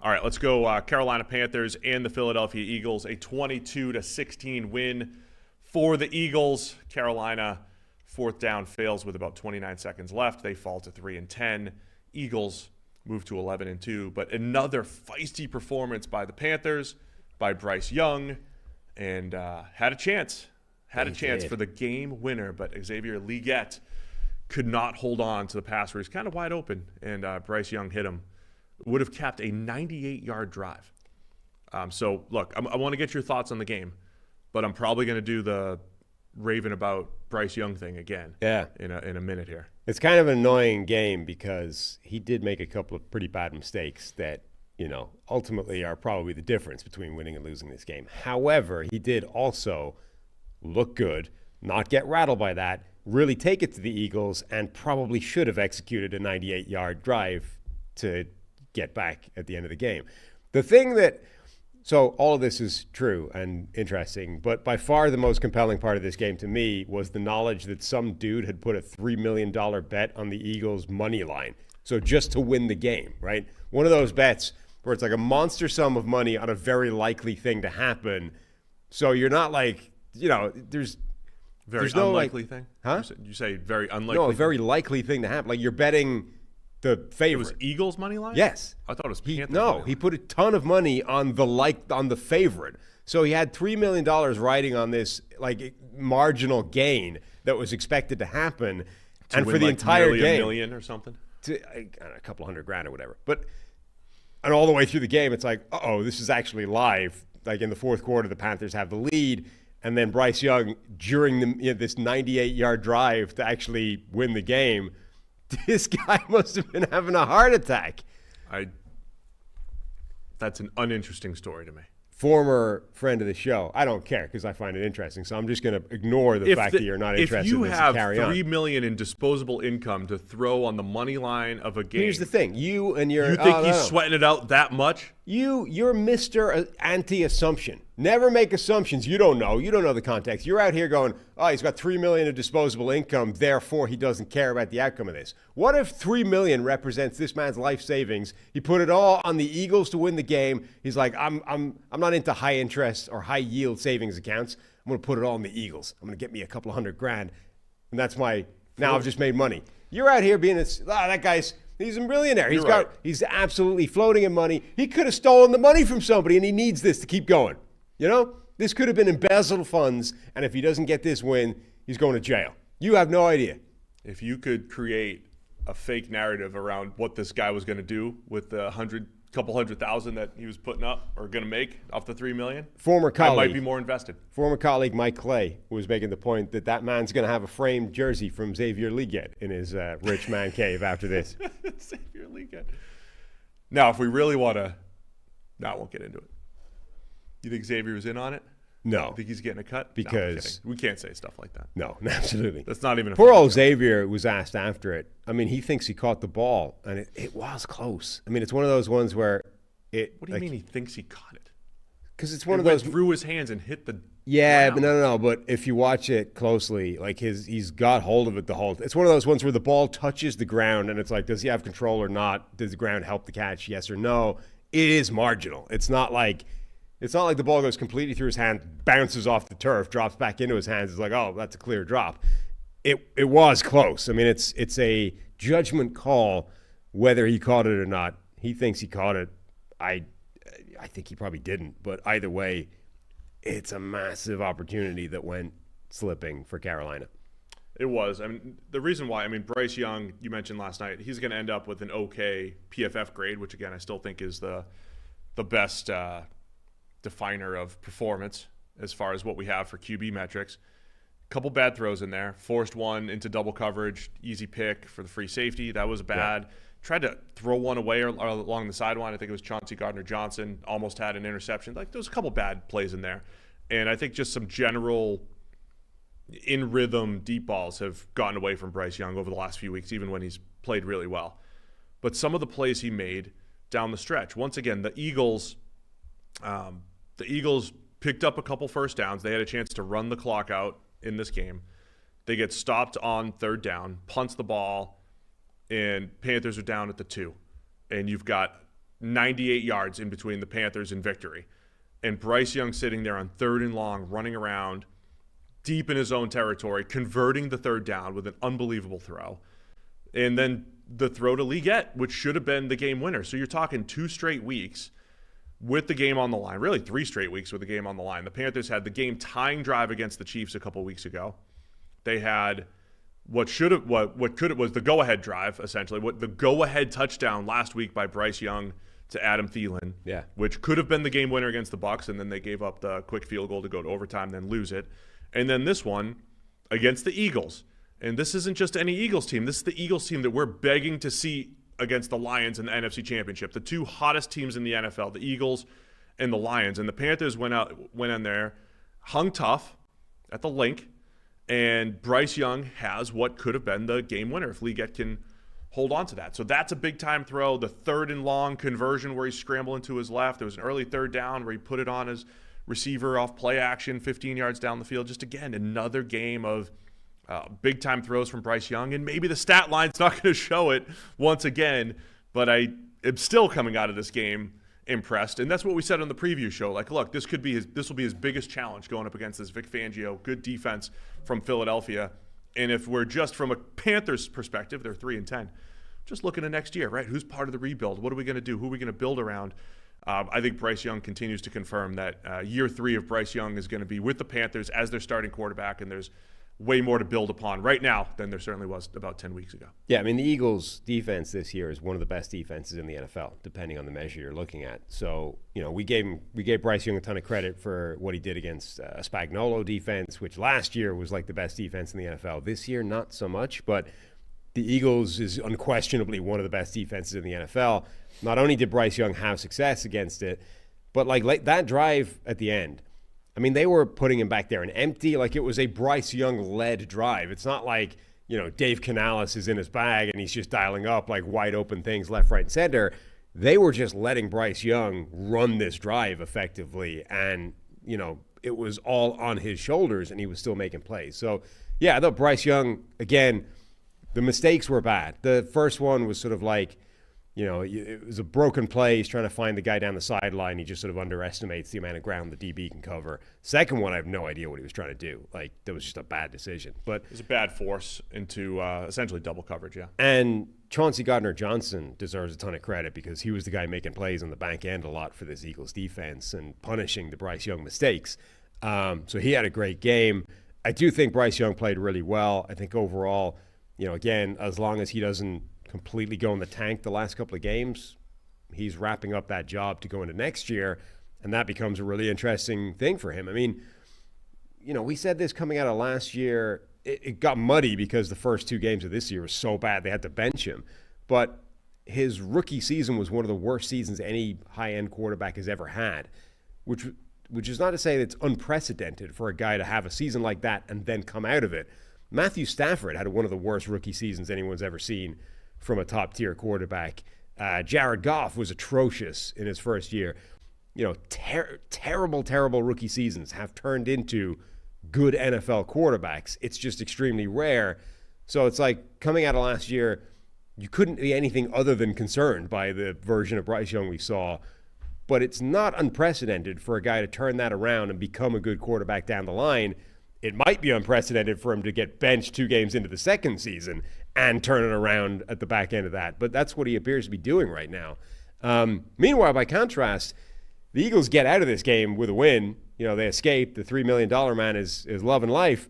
All right, let's go Carolina Panthers and the Philadelphia Eagles. A 22-16 win for the Eagles. Carolina, fourth down, fails with about 29 seconds left. They fall to 3-10. Eagles move to 11-2. But another feisty performance by the Panthers, by Bryce Young, and had a chance. Had a chance for the game winner, but Xavier Legette could not hold on to the pass where he's kind of wide open, and Bryce Young hit him. Would have capped a 98-yard drive. So, look, I want to get your thoughts on the game, but I'm probably going to do the raving about Bryce Young thing again in a minute here. It's kind of an annoying game because he did make a couple of pretty bad mistakes that, ultimately are probably the difference between winning and losing this game. However, he did also look good, not get rattled by that, really take it to the Eagles, and probably should have executed a 98-yard drive to get back at the end of the game. So all of this is true and interesting, but by far the most compelling part of this game to me was the knowledge that some dude had put a $3 million bet on the Eagles money line. So just to win the game, right? One of those bets where it's like a monster sum of money on a very likely thing to happen. So you're not like, there's no unlikely thing? Huh? You say very unlikely? No, a very likely thing to happen. Like you're betting the favorite. It was Eagles money line? Yes. I thought it was Panthers. He put a ton of money on the favorite. So he had $3 million riding on this marginal gain that was expected to happen, and for the entire game, $1 million or something, a couple $100,000 or whatever. And all the way through the game, it's like, this is actually live. Like in the fourth quarter, the Panthers have the lead, and then Bryce Young during this 98-yard drive to actually win the game. This guy must have been having a heart attack. That's an uninteresting story to me. Former friend of the show. I don't care because I find it interesting. So I'm just going to ignore the fact that you're not interested in this and carry on. If you have $3 million in disposable income to throw on the money line of a game. Here's the thing. You think he's sweating it out that much? You're Mr. Anti-assumption. Never make assumptions. You don't know. You don't know the context. You're out here going, he's got $3 million of disposable income, therefore he doesn't care about the outcome of this. What if $3 million represents this man's life savings? He put it all on the Eagles to win the game. He's like, I'm not into high interest or high yield savings accounts. I'm going to put it all on the Eagles. I'm going to get me a couple $100,000, and that's now I've just made money. You're out here being that guy's. He's a millionaire. He's absolutely floating in money. He could have stolen the money from somebody, and he needs this to keep going. This could have been embezzled funds, and if he doesn't get this win, he's going to jail. You have no idea. If you could create a fake narrative around what this guy was going to do with the couple $100,000 that he was putting up or going to make off the $3 million, former colleague, I might be more invested. Former colleague Mike Clay was making the point that man's going to have a framed jersey from Xavier Legette in his rich man cave after this. Xavier Legette. Now, if we really want to, I won't get into it. You think Xavier was in on it? No. You think he's getting a cut? Because we can't say stuff like that. No, absolutely. That's not even a poor old Xavier was asked after it. I mean, he thinks he caught the ball, and it was close. I meit's one of those ones where it. What do you mean he thinks he caught it? Because it's one of those through his hands and hit the. Yeah, ground. but no. But if you watch it closely, he's got hold of it the whole. It's one of those ones where the ball touches the ground, and it's like, does he have control or not? Does the ground help the catch? Yes or no? It is marginal. It's not like the ball goes completely through his hand, bounces off the turf, drops back into his hands. It's like, that's a clear drop. It was close. It's a judgment call whether he caught it or not. He thinks he caught it. I think he probably didn't. But either way, it's a massive opportunity that went slipping for Carolina. It was. The reason why, Bryce Young, you mentioned last night, he's going to end up with an okay PFF grade, which, again, I still think is the best definer of performance as far as what we have for QB metrics. A couple bad throws in there. Forced one into double coverage, easy pick for the free safety. That was bad. Yeah. Tried to throw one away along the sideline. I think it was Chauncey Gardner-Johnson. Almost had an interception. There was a couple bad plays in there. And I think just some general in-rhythm deep balls have gotten away from Bryce Young over the last few weeks, even when he's played really well. But some of the plays he made down the stretch. Once again, the Eagles picked up a couple first downs. They had a chance to run the clock out in this game. They get stopped on third down, punts the ball, and Panthers are down at the 2. And you've got 98 yards in between the Panthers and victory. And Bryce Young sitting there on 3rd and long, running around deep in his own territory, converting the 3rd down with an unbelievable throw. And then the throw to Leggett, which should have been the game winner. So you're talking 2 straight weeks with the game on the line, really 3 straight weeks with the game on the line. The Panthers had the game tying drive against the Chiefs a couple weeks ago. They had what was the go-ahead drive, essentially, the go-ahead touchdown last week by Bryce Young to Adam Thielen, which could have been the game winner against the Bucs, and then they gave up the quick field goal to go to overtime, then lose it. And then this one against the Eagles. And this isn't just any Eagles team. This is the Eagles team that we're begging to see against the Lions in the NFC Championship, the 2 hottest teams in the NFL, the Eagles and the Lions. And the Panthers went in there, hung tough at the link, and Bryce Young has what could have been the game winner if Leggett can hold on to that. So that's a big-time throw. The 3rd and long conversion where he's scrambling to his left. There was an early 3rd down where he put it on his receiver off play action, 15 yards down the field. Just, again, another game of big-time throws from Bryce Young. And maybe the stat line's not going to show it once again, but I am still coming out of this game impressed. And that's what we said on the preview show. Like, look, this will be his biggest challenge going up against this Vic Fangio, good defense from Philadelphia. And if we're just from a Panthers perspective, they're 3-10. Just looking at next year, right? Who's part of the rebuild? What are we going to do? Who are we going to build around? I think Bryce Young continues to confirm that year 3 of Bryce Young is going to be with the Panthers as their starting quarterback, and there's way more to build upon right now than there certainly was about 10 weeks ago. Yeah, I mean, the Eagles' defense this year is one of the best defenses in the NFL, depending on the measure you're looking at. So, we gave Bryce Young a ton of credit for what he did against a Spagnuolo defense, which last year was like the best defense in the NFL. This year, not so much, but the Eagles is unquestionably one of the best defenses in the NFL. Not only did Bryce Young have success against it, but like that drive at the end, I mean, they were putting him back there and empty. Like, it was a Bryce Young-led drive. It's not like, Dave Canales is in his bag and he's just dialing up like wide open things left, right, and center. They were just letting Bryce Young run this drive effectively. And, it was all on his shoulders and he was still making plays. So, yeah, I thought Bryce Young, again, the mistakes were bad. The first one was sort of like, it was a broken play. He's trying to find the guy down the sideline. He just sort of underestimates the amount of ground the DB can cover. Second one, I have no idea what he was trying to do. Like, that was just a bad decision. But it was a bad force into essentially double coverage, yeah. And Chauncey Gardner-Johnson deserves a ton of credit because he was the guy making plays on the back end a lot for this Eagles defense and punishing the Bryce Young mistakes. So he had a great game. I do think Bryce Young played really well. I think overall, again, as long as he doesn't completely go in the tank the last couple of games, he's wrapping up that job to go into next year, and that becomes a really interesting thing for him. I mean, we said this coming out of last year. It got muddy because the first 2 games of this year were so bad they had to bench him. But his rookie season was one of the worst seasons any high-end quarterback has ever had, which is not to say that it's unprecedented for a guy to have a season like that and then come out of it. Matthew Stafford had one of the worst rookie seasons anyone's ever seen from a top-tier quarterback. Jared Goff was atrocious in his first year. Terrible rookie seasons have turned into good NFL quarterbacks. It's just extremely rare. So it's like coming out of last year, you couldn't be anything other than concerned by the version of Bryce Young we saw. But it's not unprecedented for a guy to turn that around and become a good quarterback down the line. It might be unprecedented for him to get benched 2 games into the second season and turn it around at the back end of that. But that's what he appears to be doing right now. Meanwhile, by contrast, the Eagles get out of this game with a win. They escape. The $3 million man is loving life.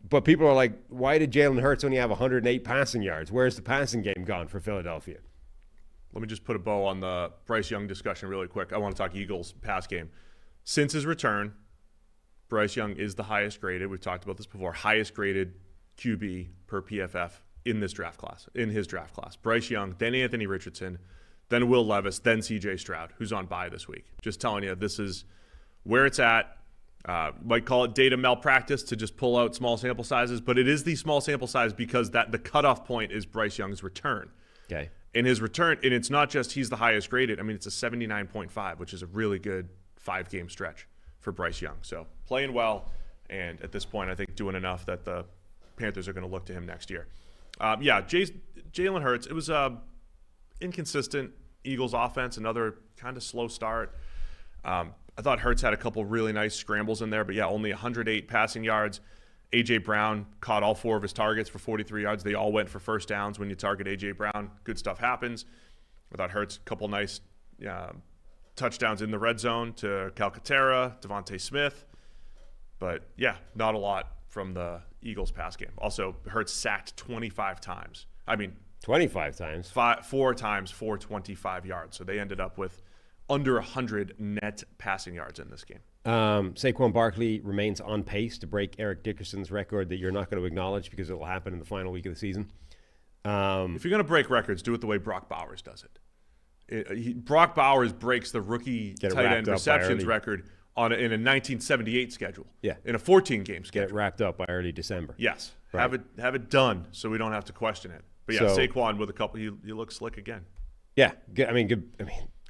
But people are like, why did Jalen Hurts only have 108 passing yards? Where's the passing game gone for Philadelphia? Let me just put a bow on the Bryce Young discussion really quick. I want to talk Eagles pass game. Since his return, Bryce Young is the highest graded. We've talked about this before. Highest graded QB per PFF in his draft class. Bryce Young, then Anthony Richardson, then Will Levis, then C.J. Stroud, who's on bye this week. Just telling you, this is where it's at. Might call it data malpractice to just pull out small sample sizes, but it is the small sample size because the cutoff point is Bryce Young's return. Okay. In his return, and it's not just he's the highest graded. I mean, it's a 79.5, which is a really good 5-game stretch for Bryce Young. So playing well, and at this point, I think doing enough that the Panthers are going to look to him next year. Jalen Hurts, it was inconsistent. Eagles offense, another kind of slow start. I thought Hurts had a couple really nice scrambles in there, but yeah, only 108 passing yards. A.J. Brown caught all 4 of his targets for 43 yards. They all went for first downs. When you target A.J. Brown, good stuff happens. I thought Hurts, a couple nice touchdowns in the red zone to Calcaterra, Devontae Smith. But yeah, not a lot from the Eagles pass game. Also, Hurts sacked 25 times. 25 times? 4 times for 25 yards. So they ended up with under 100 net passing yards in this game. Saquon Barkley remains on pace to break Eric Dickerson's record that you're not going to acknowledge because it will happen in the final week of the season. If you're going to break records, do it the way Brock Bowers does it. Brock Bowers breaks the rookie tight end receptions record in a 1978 schedule. Yeah. In a 14-game schedule. Get it wrapped up by early December. Yes. Right. Have it done so we don't have to question it. But yeah, Saquon with a couple, he looks slick again. Yeah. Good.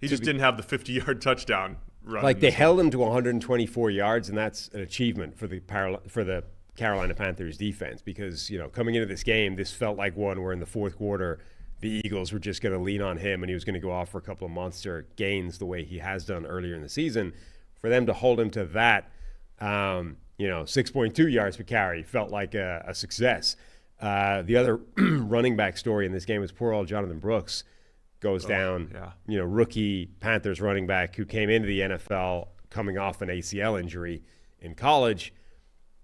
He just didn't have the 50-yard touchdown run. Like they held him to 124 yards, and that's an achievement for the Carolina Panthers defense because, coming into this game, this felt like one where in the fourth quarter, the Eagles were just going to lean on him and he was going to go off for a couple of monster gains the way he has done earlier in the season. For them to hold him to that, 6.2 yards per carry felt like a success. The other running back story in this game was poor old Jonathan Brooks goes down. Yeah. Rookie Panthers running back who came into the NFL coming off an ACL injury in college,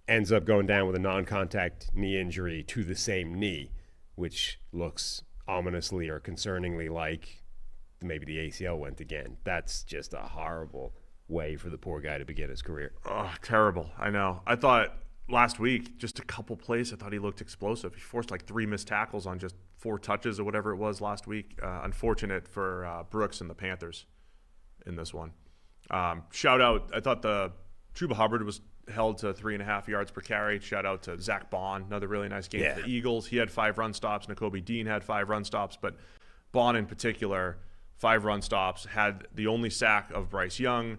ends up going down with a non-contact knee injury to the same knee, which looks ominously or concerningly like maybe the ACL went again. That's just a horrible way for the poor guy to begin his career. Oh, terrible. I know. I thought last week, just a couple plays, I thought he looked explosive. He forced like 3 missed tackles on just 4 touches or whatever it was last week. Unfortunate for Brooks and the Panthers in this one. Shout out, I thought the Chuba Hubbard was held to 3.5 yards per carry. Shout out to Zach Bond, another really nice game for the Eagles. He had 5 run stops. Nakobe Dean had 5 run stops, but Bond in particular, 5 run stops, had the only sack of Bryce Young,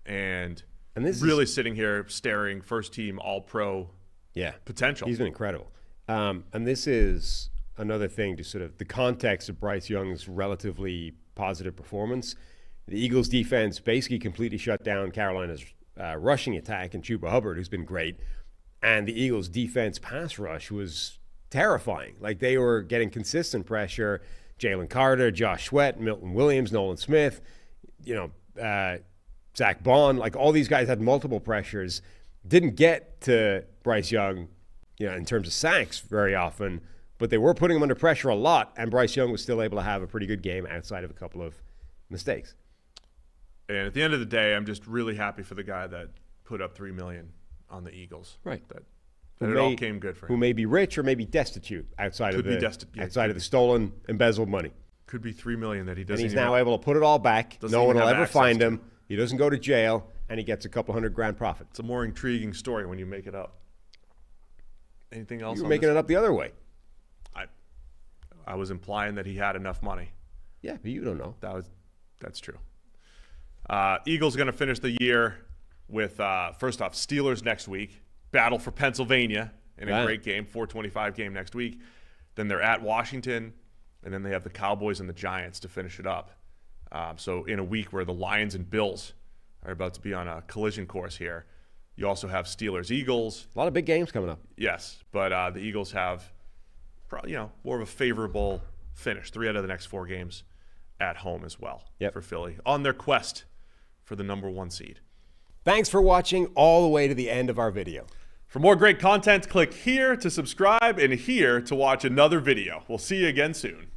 and this really sitting here staring first-team All-Pro potential. He's been incredible. And this is another thing to sort of the context of Bryce Young's relatively positive performance. The Eagles' defense basically completely shut down Carolina's rushing attack and Chuba Hubbard, who's been great. And the Eagles' defense pass rush was terrifying. Like they were getting consistent pressure. Jalen Carter, Josh Sweat, Milton Williams, Nolan Smith, Zach Bond, like all these guys had multiple pressures. Didn't get to Bryce Young, in terms of sacks very often, but they were putting him under pressure a lot, and Bryce Young was still able to have a pretty good game outside of a couple of mistakes. And at the end of the day, I'm just really happy for the guy that put up $3 million on the Eagles. Right. That it all came good for him. Who may be rich or may be destitute outside of the stolen, embezzled money. Could be $3 million that he doesn't. And he's now able to put it all back. No one will ever find him. He doesn't go to jail, and he gets a couple $100,000 profit. It's a more intriguing story when you make it up. Anything else? You're making it up the other way. I was implying that he had enough money. Yeah, but you don't know. That's true. Eagles going to finish the year with, first off, Steelers next week. Battle for Pennsylvania in a great game, 4:25 game next week. Then they're at Washington, and then they have the Cowboys and the Giants to finish it up. So in a week where the Lions and Bills are about to be on a collision course here, you also have Steelers-Eagles. A lot of big games coming up. Yes, but the Eagles have probably more of a favorable finish. 3 out of the next 4 games at home as well for Philly on their quest for the number 1 seed. Thanks for watching all the way to the end of our video. For more great content, click here to subscribe and here to watch another video. We'll see you again soon.